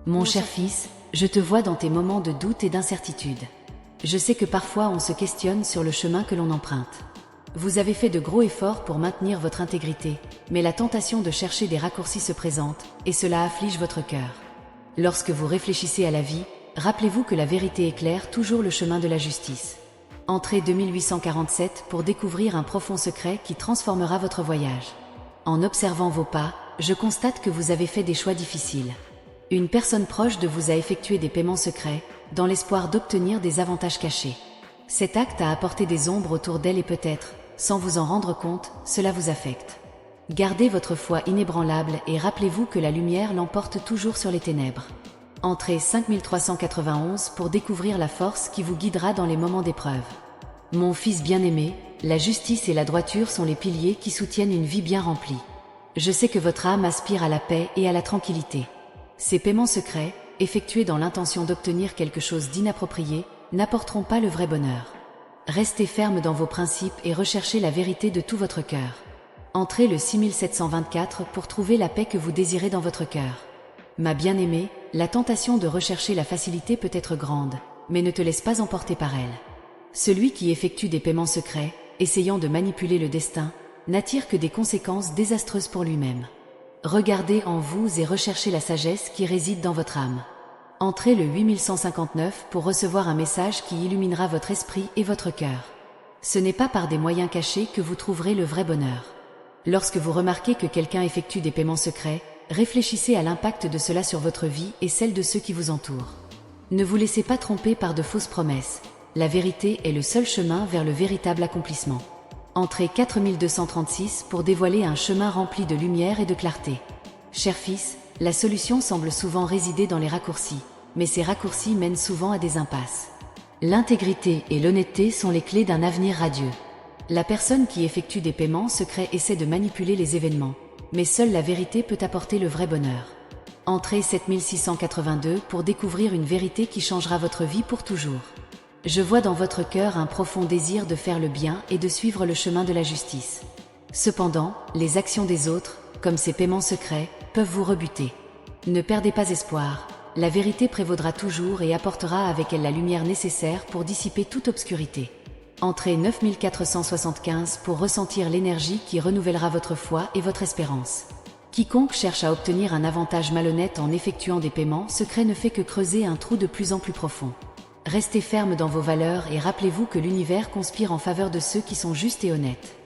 Mon cher fils, je te vois dans tes moments de doute et d'incertitude. Je sais que parfois on se questionne sur le chemin que l'on emprunte. Vous avez fait de gros efforts pour maintenir votre intégrité, mais la tentation de chercher des raccourcis se présente, et cela afflige votre cœur. Lorsque vous réfléchissez à la vie, rappelez-vous que la vérité éclaire toujours le chemin de la justice. Entrez 2847 pour découvrir un profond secret qui transformera votre voyage. En observant vos pas, je constate que vous avez fait des choix difficiles. Une personne proche de vous a effectué des paiements secrets, dans l'espoir d'obtenir des avantages cachés. Cet acte a apporté des ombres autour d'elle et peut-être, sans vous en rendre compte, cela vous affecte. Gardez votre foi inébranlable et rappelez-vous que la lumière l'emporte toujours sur les ténèbres. Entrez 5391 pour découvrir la force qui vous guidera dans les moments d'épreuve. Mon fils bien-aimé, la justice et la droiture sont les piliers qui soutiennent une vie bien remplie. Je sais que votre âme aspire à la paix et à la tranquillité. Ces paiements secrets, effectués dans l'intention d'obtenir quelque chose d'inapproprié, n'apporteront pas le vrai bonheur. Restez ferme dans vos principes et recherchez la vérité de tout votre cœur. Entrez le 6724 pour trouver la paix que vous désirez dans votre cœur. Ma bien-aimée, la tentation de rechercher la facilité peut être grande, mais ne te laisse pas emporter par elle. Celui qui effectue des paiements secrets, essayant de manipuler le destin, n'attire que des conséquences désastreuses pour lui-même. Regardez en vous et recherchez la sagesse qui réside dans votre âme. Entrez le 8159 pour recevoir un message qui illuminera votre esprit et votre cœur. Ce n'est pas par des moyens cachés que vous trouverez le vrai bonheur. Lorsque vous remarquez que quelqu'un effectue des paiements secrets, réfléchissez à l'impact de cela sur votre vie et celle de ceux qui vous entourent. Ne vous laissez pas tromper par de fausses promesses. La vérité est le seul chemin vers le véritable accomplissement. Entrez 4236 pour dévoiler un chemin rempli de lumière et de clarté. Cher fils, la solution semble souvent résider dans les raccourcis, mais ces raccourcis mènent souvent à des impasses. L'intégrité et l'honnêteté sont les clés d'un avenir radieux. La personne qui effectue des paiements secrets essaie de manipuler les événements, mais seule la vérité peut apporter le vrai bonheur. Entrez 7682 pour découvrir une vérité qui changera votre vie pour toujours. Je vois dans votre cœur un profond désir de faire le bien et de suivre le chemin de la justice. Cependant, les actions des autres, comme ces paiements secrets, peuvent vous rebuter. Ne perdez pas espoir, la vérité prévaudra toujours et apportera avec elle la lumière nécessaire pour dissiper toute obscurité. Entrez 9475 pour ressentir l'énergie qui renouvellera votre foi et votre espérance. Quiconque cherche à obtenir un avantage malhonnête en effectuant des paiements secrets ne fait que creuser un trou de plus en plus profond. Restez ferme dans vos valeurs et rappelez-vous que l'univers conspire en faveur de ceux qui sont justes et honnêtes.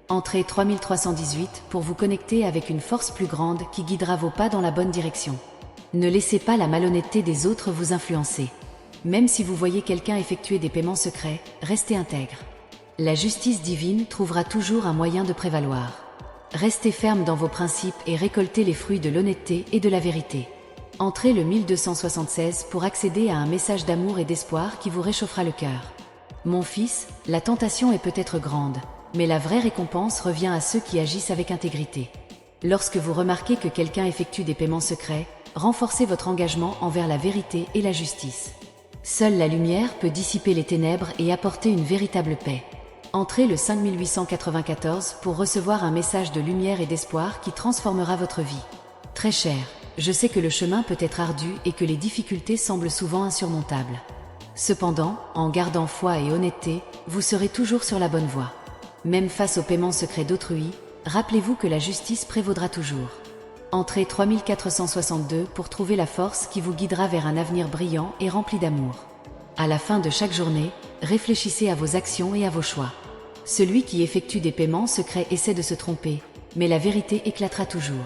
Entrez 3318 pour vous connecter avec une force plus grande qui guidera vos pas dans la bonne direction. Ne laissez pas la malhonnêteté des autres vous influencer. Même si vous voyez quelqu'un effectuer des paiements secrets, restez intègre. La justice divine trouvera toujours un moyen de prévaloir. Restez ferme dans vos principes et récoltez les fruits de l'honnêteté et de la vérité. Entrez le 1276 pour accéder à un message d'amour et d'espoir qui vous réchauffera le cœur. Mon fils, la tentation est peut-être grande, mais la vraie récompense revient à ceux qui agissent avec intégrité. Lorsque vous remarquez que quelqu'un effectue des paiements secrets, renforcez votre engagement envers la vérité et la justice. Seule la lumière peut dissiper les ténèbres et apporter une véritable paix. Entrez le 5894 pour recevoir un message de lumière et d'espoir qui transformera votre vie. Très cher, je sais que le chemin peut être ardu et que les difficultés semblent souvent insurmontables. Cependant, en gardant foi et honnêteté, vous serez toujours sur la bonne voie. Même face aux paiements secrets d'autrui, rappelez-vous que la justice prévaudra toujours. Entrez 3462 pour trouver la force qui vous guidera vers un avenir brillant et rempli d'amour. À la fin de chaque journée, réfléchissez à vos actions et à vos choix. Celui qui effectue des paiements secrets essaie de se tromper, mais la vérité éclatera toujours.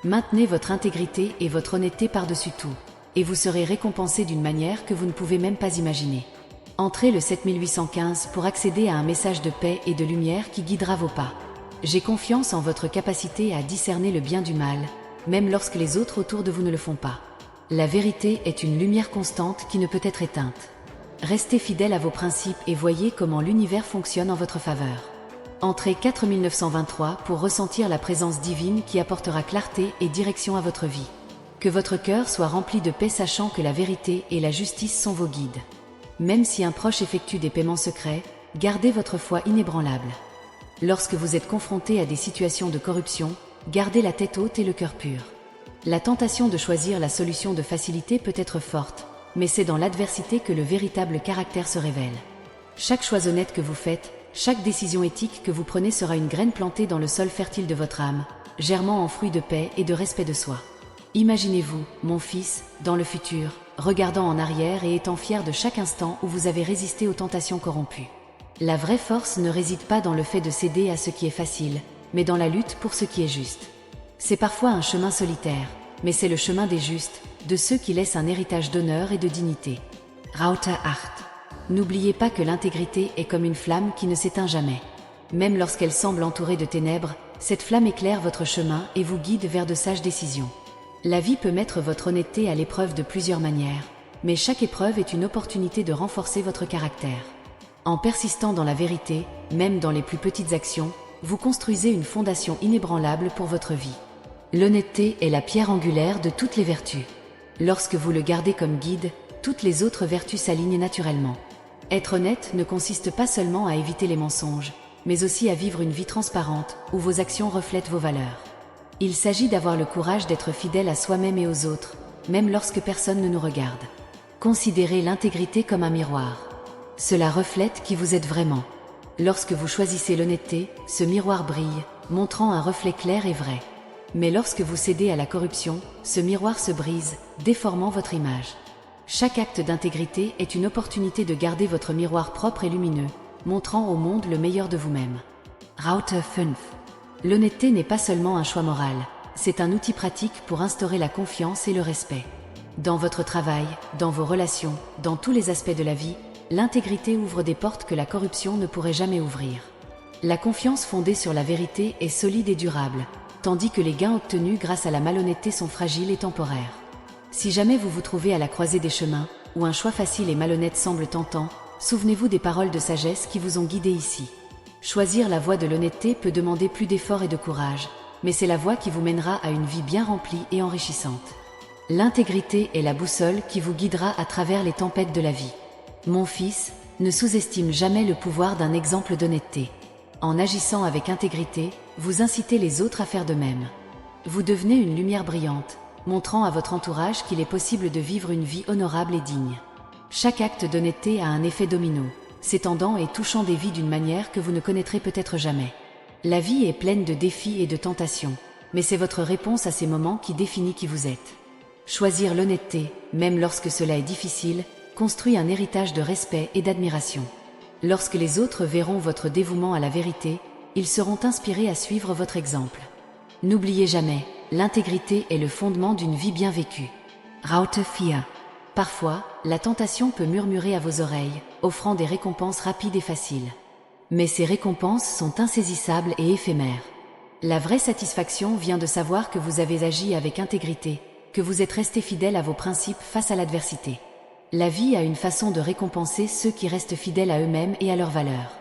Maintenez votre intégrité et votre honnêteté par-dessus tout, et vous serez récompensé d'une manière que vous ne pouvez même pas imaginer. Entrez le 7815 pour accéder à un message de paix et de lumière qui guidera vos pas. J'ai confiance en votre capacité à discerner le bien du mal, même lorsque les autres autour de vous ne le font pas. La vérité est une lumière constante qui ne peut être éteinte. Restez fidèle à vos principes et voyez comment l'univers fonctionne en votre faveur. Entrez 4923 pour ressentir la présence divine qui apportera clarté et direction à votre vie. Que votre cœur soit rempli de paix sachant que la vérité et la justice sont vos guides. Même si un proche effectue des paiements secrets, gardez votre foi inébranlable. Lorsque vous êtes confronté à des situations de corruption, gardez la tête haute et le cœur pur. La tentation de choisir la solution de facilité peut être forte, mais c'est dans l'adversité que le véritable caractère se révèle. Chaque choix honnête que vous faites, chaque décision éthique que vous prenez sera une graine plantée dans le sol fertile de votre âme, germant en fruits de paix et de respect de soi. Imaginez-vous, mon fils, dans le futur, regardant en arrière et étant fier de chaque instant où vous avez résisté aux tentations corrompues. La vraie force ne réside pas dans le fait de céder à ce qui est facile, mais dans la lutte pour ce qui est juste. C'est parfois un chemin solitaire, mais c'est le chemin des justes, de ceux qui laissent un héritage d'honneur et de dignité. Rauta Hart. N'oubliez pas que l'intégrité est comme une flamme qui ne s'éteint jamais. Même lorsqu'elle semble entourée de ténèbres, cette flamme éclaire votre chemin et vous guide vers de sages décisions. La vie peut mettre votre honnêteté à l'épreuve de plusieurs manières, mais chaque épreuve est une opportunité de renforcer votre caractère. En persistant dans la vérité, même dans les plus petites actions, vous construisez une fondation inébranlable pour votre vie. L'honnêteté est la pierre angulaire de toutes les vertus. Lorsque vous le gardez comme guide, toutes les autres vertus s'alignent naturellement. Être honnête ne consiste pas seulement à éviter les mensonges, mais aussi à vivre une vie transparente, où vos actions reflètent vos valeurs. Il s'agit d'avoir le courage d'être fidèle à soi-même et aux autres, même lorsque personne ne nous regarde. Considérez l'intégrité comme un miroir. Cela reflète qui vous êtes vraiment. Lorsque vous choisissez l'honnêteté, ce miroir brille, montrant un reflet clair et vrai. Mais lorsque vous cédez à la corruption, ce miroir se brise, déformant votre image. Chaque acte d'intégrité est une opportunité de garder votre miroir propre et lumineux, montrant au monde le meilleur de vous-même. Rauta 5. L'honnêteté n'est pas seulement un choix moral, c'est un outil pratique pour instaurer la confiance et le respect. Dans votre travail, dans vos relations, dans tous les aspects de la vie, l'intégrité ouvre des portes que la corruption ne pourrait jamais ouvrir. La confiance fondée sur la vérité est solide et durable, tandis que les gains obtenus grâce à la malhonnêteté sont fragiles et temporaires. Si jamais vous vous trouvez à la croisée des chemins, où un choix facile et malhonnête semble tentant, souvenez-vous des paroles de sagesse qui vous ont guidé ici. Choisir la voie de l'honnêteté peut demander plus d'efforts et de courage, mais c'est la voie qui vous mènera à une vie bien remplie et enrichissante. L'intégrité est la boussole qui vous guidera à travers les tempêtes de la vie. Mon fils, ne sous-estime jamais le pouvoir d'un exemple d'honnêteté. En agissant avec intégrité, vous incitez les autres à faire de même. Vous devenez une lumière brillante, montrant à votre entourage qu'il est possible de vivre une vie honorable et digne. Chaque acte d'honnêteté a un effet domino, s'étendant et touchant des vies d'une manière que vous ne connaîtrez peut-être jamais. La vie est pleine de défis et de tentations, mais c'est votre réponse à ces moments qui définit qui vous êtes. Choisir l'honnêteté, même lorsque cela est difficile, construit un héritage de respect et d'admiration. Lorsque les autres verront votre dévouement à la vérité, ils seront inspirés à suivre votre exemple. N'oubliez jamais, l'intégrité est le fondement d'une vie bien vécue. Rauta 4. Parfois, la tentation peut murmurer à vos oreilles, offrant des récompenses rapides et faciles. Mais ces récompenses sont insaisissables et éphémères. La vraie satisfaction vient de savoir que vous avez agi avec intégrité, que vous êtes resté fidèle à vos principes face à l'adversité. La vie a une façon de récompenser ceux qui restent fidèles à eux-mêmes et à leurs valeurs.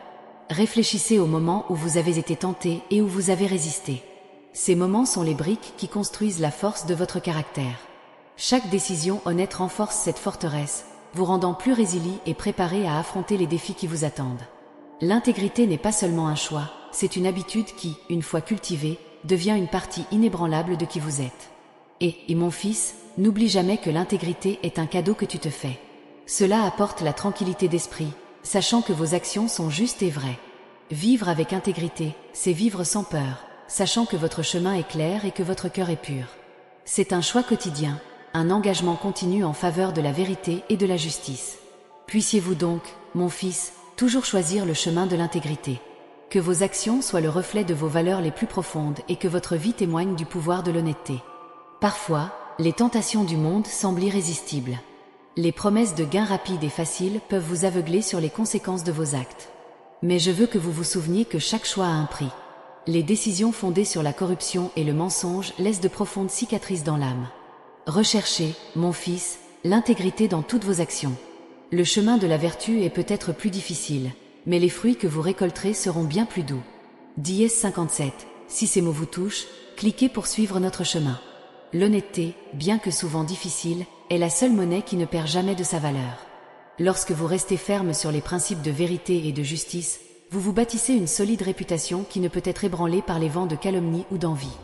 Réfléchissez aux moments où vous avez été tenté et où vous avez résisté. Ces moments sont les briques qui construisent la force de votre caractère. Chaque décision honnête renforce cette forteresse, vous rendant plus résilient et préparés à affronter les défis qui vous attendent. L'intégrité n'est pas seulement un choix, c'est une habitude qui, une fois cultivée, devient une partie inébranlable de qui vous êtes. Et mon fils, n'oublie jamais que l'intégrité est un cadeau que tu te fais. Cela apporte la tranquillité d'esprit, sachant que vos actions sont justes et vraies. Vivre avec intégrité, c'est vivre sans peur, sachant que votre chemin est clair et que votre cœur est pur. C'est un choix quotidien, un engagement continu en faveur de la vérité et de la justice. Puissiez-vous donc, mon fils, toujours choisir le chemin de l'intégrité. Que vos actions soient le reflet de vos valeurs les plus profondes et que votre vie témoigne du pouvoir de l'honnêteté. Parfois, les tentations du monde semblent irrésistibles. Les promesses de gains rapides et faciles peuvent vous aveugler sur les conséquences de vos actes. Mais je veux que vous vous souveniez que chaque choix a un prix. Les décisions fondées sur la corruption et le mensonge laissent de profondes cicatrices dans l'âme. Recherchez, mon fils, l'intégrité dans toutes vos actions. Le chemin de la vertu est peut-être plus difficile, mais les fruits que vous récolterez seront bien plus doux. Dies 57. Si ces mots vous touchent, cliquez pour suivre notre chemin. L'honnêteté, bien que souvent difficile, est la seule monnaie qui ne perd jamais de sa valeur. Lorsque vous restez ferme sur les principes de vérité et de justice, vous vous bâtissez une solide réputation qui ne peut être ébranlée par les vents de calomnie ou d'envie.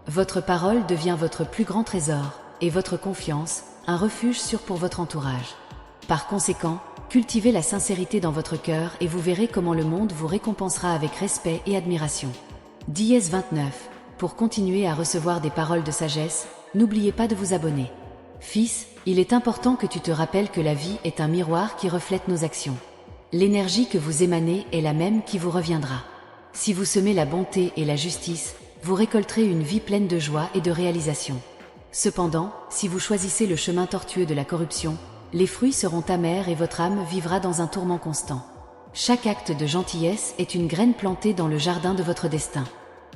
Votre parole devient votre plus grand trésor, et votre confiance, un refuge sûr pour votre entourage. Par conséquent, cultivez la sincérité dans votre cœur et vous verrez comment le monde vous récompensera avec respect et admiration. Dièse 29. Pour continuer à recevoir des paroles de sagesse, n'oubliez pas de vous abonner. Fils, il est important que tu te rappelles que la vie est un miroir qui reflète nos actions. L'énergie que vous émanez est la même qui vous reviendra. Si vous semez la bonté et la justice, vous récolterez une vie pleine de joie et de réalisation. Cependant, si vous choisissez le chemin tortueux de la corruption, les fruits seront amers et votre âme vivra dans un tourment constant. Chaque acte de gentillesse est une graine plantée dans le jardin de votre destin.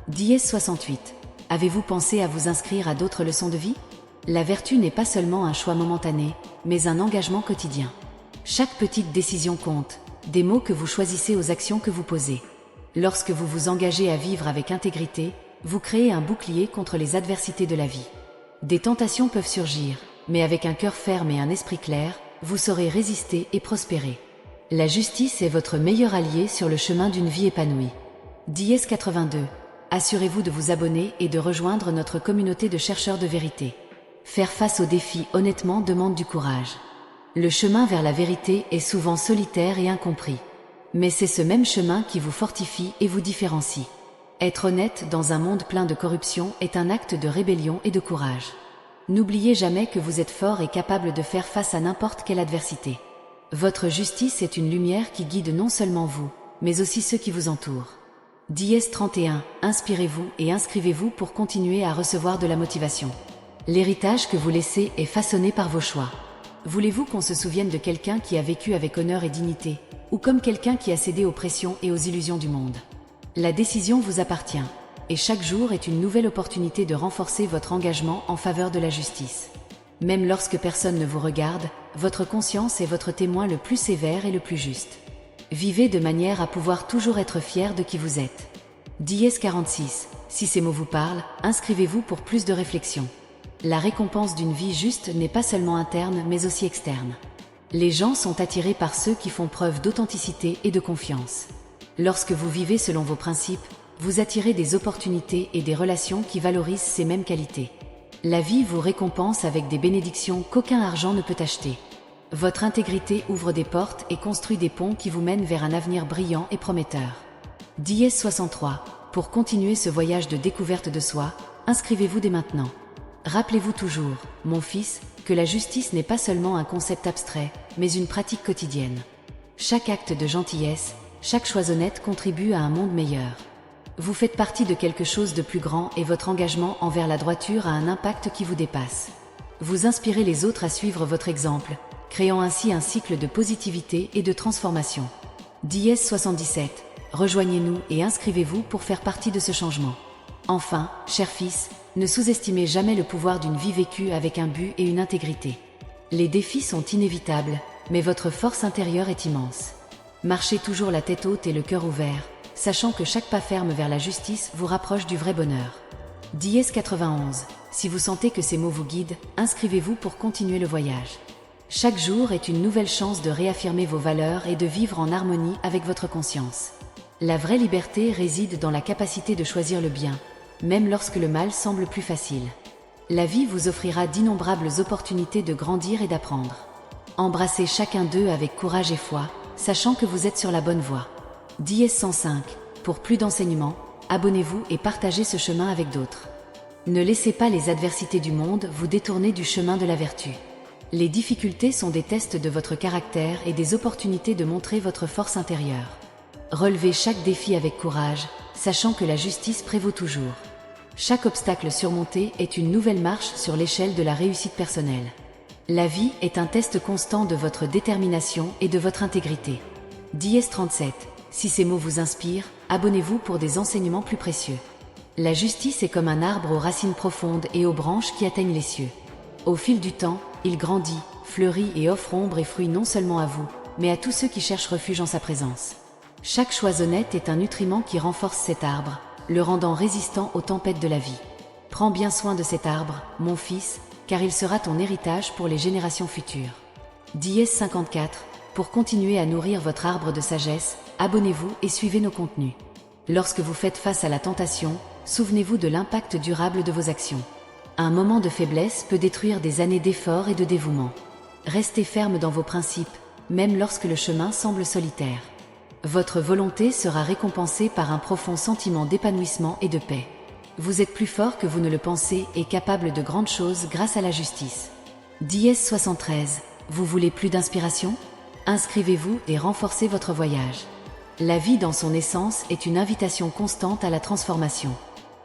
Dièse 68. Avez-vous pensé à vous inscrire à d'autres leçons de vie? La vertu n'est pas seulement un choix momentané, mais un engagement quotidien. Chaque petite décision compte, des mots que vous choisissez aux actions que vous posez. Lorsque vous vous engagez à vivre avec intégrité, vous créez un bouclier contre les adversités de la vie. Des tentations peuvent surgir, mais avec un cœur ferme et un esprit clair, vous saurez résister et prospérer. La justice est votre meilleur allié sur le chemin d'une vie épanouie. Dièse 82. Assurez-vous de vous abonner et de rejoindre notre communauté de chercheurs de vérité. Faire face aux défis honnêtement demande du courage. Le chemin vers la vérité est souvent solitaire et incompris. Mais c'est ce même chemin qui vous fortifie et vous différencie. Être honnête dans un monde plein de corruption est un acte de rébellion et de courage. N'oubliez jamais que vous êtes fort et capable de faire face à n'importe quelle adversité. Votre justice est une lumière qui guide non seulement vous, mais aussi ceux qui vous entourent. Dièse 31. Inspirez-vous et inscrivez-vous pour continuer à recevoir de la motivation. L'héritage que vous laissez est façonné par vos choix. Voulez-vous qu'on se souvienne de quelqu'un qui a vécu avec honneur et dignité, ou comme quelqu'un qui a cédé aux pressions et aux illusions du monde? La décision vous appartient, et chaque jour est une nouvelle opportunité de renforcer votre engagement en faveur de la justice. Même lorsque personne ne vous regarde, votre conscience est votre témoin le plus sévère et le plus juste. Vivez de manière à pouvoir toujours être fier de qui vous êtes. Dièse 46. Si ces mots vous parlent, inscrivez-vous pour plus de réflexion. La récompense d'une vie juste n'est pas seulement interne mais aussi externe. Les gens sont attirés par ceux qui font preuve d'authenticité et de confiance. Lorsque vous vivez selon vos principes, vous attirez des opportunités et des relations qui valorisent ces mêmes qualités. La vie vous récompense avec des bénédictions qu'aucun argent ne peut acheter. Votre intégrité ouvre des portes et construit des ponts qui vous mènent vers un avenir brillant et prometteur. Dièse 63. Pour continuer ce voyage de découverte de soi, inscrivez-vous dès maintenant. Rappelez-vous toujours, mon fils, que la justice n'est pas seulement un concept abstrait, mais une pratique quotidienne. Chaque acte de gentillesse, chaque choix honnête contribue à un monde meilleur. Vous faites partie de quelque chose de plus grand et votre engagement envers la droiture a un impact qui vous dépasse. Vous inspirez les autres à suivre votre exemple, créant ainsi un cycle de positivité et de transformation. Dièse 77. Rejoignez-nous et inscrivez-vous pour faire partie de ce changement. Enfin, cher fils, ne sous-estimez jamais le pouvoir d'une vie vécue avec un but et une intégrité. Les défis sont inévitables, mais votre force intérieure est immense. Marchez toujours la tête haute et le cœur ouvert, sachant que chaque pas ferme vers la justice vous rapproche du vrai bonheur. Dièse 91. Si vous sentez que ces mots vous guident, inscrivez-vous pour continuer le voyage. Chaque jour est une nouvelle chance de réaffirmer vos valeurs et de vivre en harmonie avec votre conscience. La vraie liberté réside dans la capacité de choisir le bien, même lorsque le mal semble plus facile. La vie vous offrira d'innombrables opportunités de grandir et d'apprendre. Embrassez chacun d'eux avec courage et foi, sachant que vous êtes sur la bonne voie. Dièse 105. Pour plus d'enseignements, abonnez-vous et partagez ce chemin avec d'autres. Ne laissez pas les adversités du monde vous détourner du chemin de la vertu. Les difficultés sont des tests de votre caractère et des opportunités de montrer votre force intérieure. Relevez chaque défi avec courage, sachant que la justice prévaut toujours. Chaque obstacle surmonté est une nouvelle marche sur l'échelle de la réussite personnelle. La vie est un test constant de votre détermination et de votre intégrité. Dièse 37. Si ces mots vous inspirent, abonnez-vous pour des enseignements plus précieux. La justice est comme un arbre aux racines profondes et aux branches qui atteignent les cieux. Au fil du temps, il grandit, fleurit et offre ombre et fruits non seulement à vous, mais à tous ceux qui cherchent refuge en sa présence. Chaque choix honnête est un nutriment qui renforce cet arbre, le rendant résistant aux tempêtes de la vie. Prends bien soin de cet arbre, mon fils, car il sera ton héritage pour les générations futures. Dièse 54. Pour continuer à nourrir votre arbre de sagesse, abonnez-vous et suivez nos contenus. Lorsque vous faites face à la tentation, souvenez-vous de l'impact durable de vos actions. Un moment de faiblesse peut détruire des années d'efforts et de dévouement. Restez ferme dans vos principes, même lorsque le chemin semble solitaire. Votre volonté sera récompensée par un profond sentiment d'épanouissement et de paix. Vous êtes plus fort que vous ne le pensez et capable de grandes choses grâce à la justice. Dièse 73. Vous voulez plus d'inspiration? Inscrivez-vous et renforcez votre voyage. La vie dans son essence est une invitation constante à la transformation.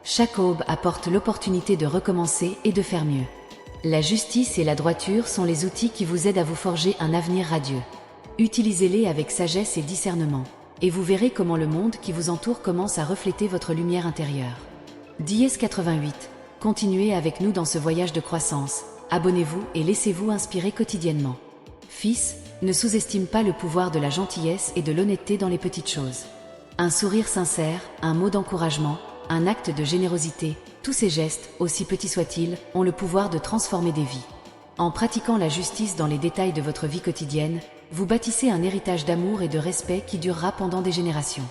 Chaque aube apporte l'opportunité de recommencer et de faire mieux. La justice et la droiture sont les outils qui vous aident à vous forger un avenir radieux. Utilisez-les avec sagesse et discernement, et vous verrez comment le monde qui vous entoure commence à refléter votre lumière intérieure. Dièse 88. Continuez avec nous dans ce voyage de croissance. Abonnez-vous et laissez-vous inspirer quotidiennement. Fils, ne sous-estime pas le pouvoir de la gentillesse et de l'honnêteté dans les petites choses. Un sourire sincère, un mot d'encouragement, un acte de générosité, tous ces gestes, aussi petits soient-ils, ont le pouvoir de transformer des vies. En pratiquant la justice dans les détails de votre vie quotidienne, vous bâtissez un héritage d'amour et de respect qui durera pendant des générations.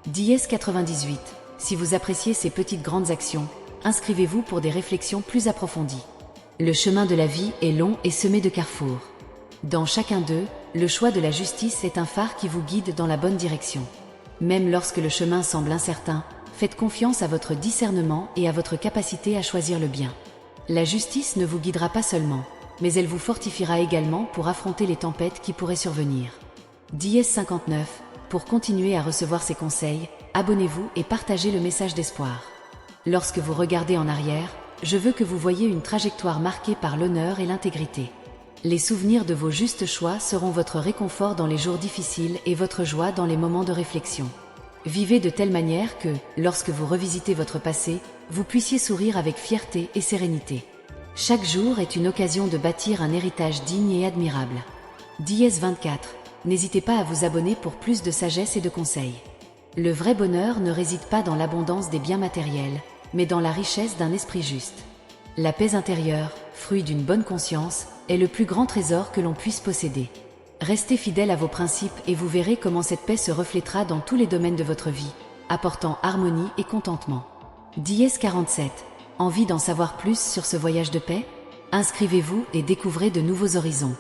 Dièse 98. Si vous appréciez ces petites grandes actions, inscrivez-vous pour des réflexions plus approfondies. Le chemin de la vie est long et semé de carrefours. Dans chacun d'eux, le choix de la justice est un phare qui vous guide dans la bonne direction. Même lorsque le chemin semble incertain, faites confiance à votre discernement et à votre capacité à choisir le bien. La justice ne vous guidera pas seulement, mais elle vous fortifiera également pour affronter les tempêtes qui pourraient survenir. Dièse 59. Pour continuer à recevoir ces conseils, abonnez-vous et partagez le message d'espoir. Lorsque vous regardez en arrière, je veux que vous voyiez une trajectoire marquée par l'honneur et l'intégrité. Les souvenirs de vos justes choix seront votre réconfort dans les jours difficiles et votre joie dans les moments de réflexion. Vivez de telle manière que, lorsque vous revisitez votre passé, vous puissiez sourire avec fierté et sérénité. Chaque jour est une occasion de bâtir un héritage digne et admirable. Dièse 24. N'hésitez pas à vous abonner pour plus de sagesse et de conseils. Le vrai bonheur ne réside pas dans l'abondance des biens matériels, mais dans la richesse d'un esprit juste. La paix intérieure, fruit d'une bonne conscience, est le plus grand trésor que l'on puisse posséder. Restez fidèle à vos principes et vous verrez comment cette paix se reflétera dans tous les domaines de votre vie, apportant harmonie et contentement. Dièse 47. Envie d'en savoir plus sur ce voyage de paix? Inscrivez-vous et découvrez de nouveaux horizons.